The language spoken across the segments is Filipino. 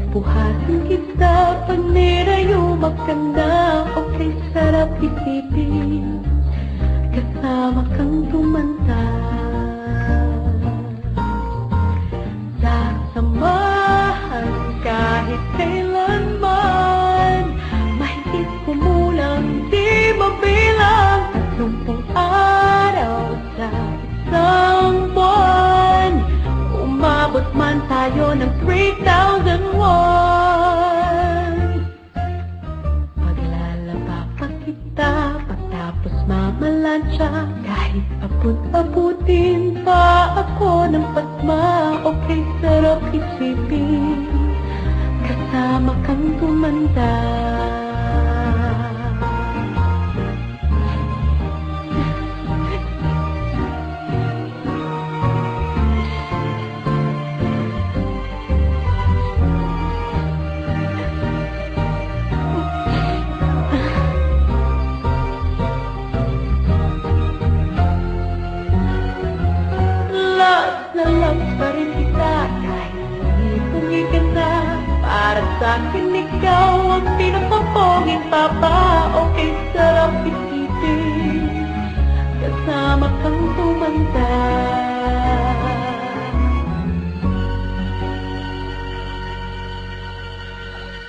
Buhatin kita pag nirayumak ka na. Okay, sarap isipin kasama kang tumanda. Sasamahan kahit kailanman. Mahigit kumulang di mabilang 30 araw sa isang buwan. Umabot man tayo ng 3,001. Paglalaba pa kita pagtapos mamalansya. Kahit abot-abutin pa ako ng pasma. Okay, sarap isipin kasama kang tumanda. Lalang pa rin kita kahit pungi ka na. Para sa'kin ikaw ang pinakaponging papa. Okay, sarap isipin kasama kang tumanda.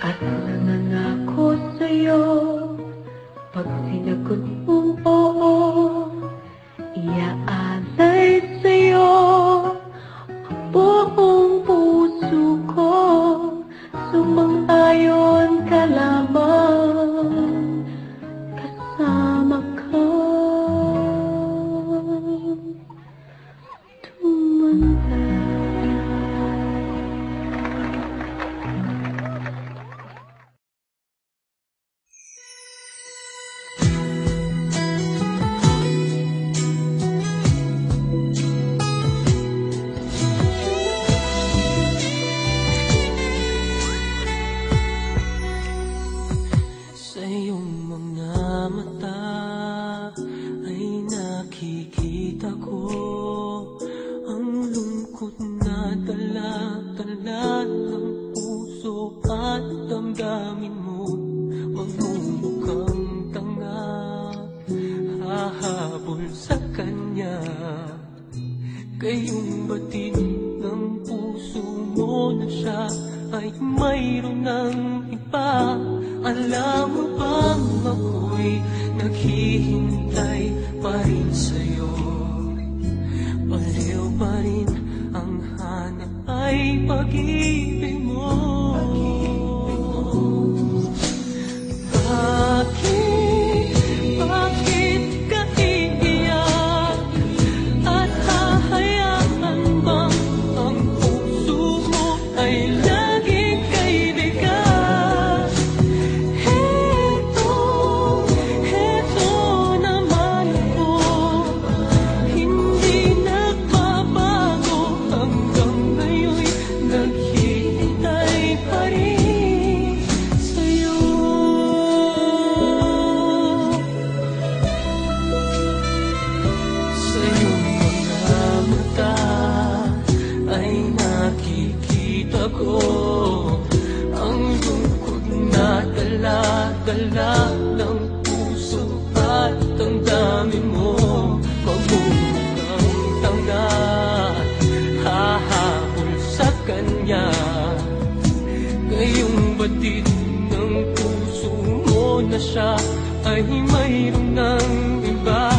At nangangako sa'yo pag sinagot mong oo, iaalay sa'yo buong puso ko. Sumang-ayon ka lamang kasama kang tumanda. Gayong batid ng puso mo na siya ay mayroon ng iba. Alam mo bang ako'y naghihintay pa rin sa'yo? Baliw pa rin ang hanap ay pag-ibig mo. Bakit ka iiyak? At hahayaan bang ang puso mo ay laging kaibigan? Heto naman ako, hindi nagbabago. Hanggang ngayon'y naghihintay pa rin sa'yo. Sa iyong mga mata ay nakikita ko ang lungkot na dala-dala ng puso at ang dami mo. Magmumukhang tanga, hahabol sa kanya. Ngayong batid ng puso mo na siya ay mayroon ng iba.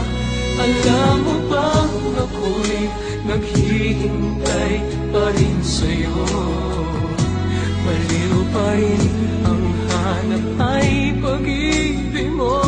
Alam mo bang ako'y naghihintay pa rin sa'yo? Baliw pa rin ang hanap ay pag-ibig mo.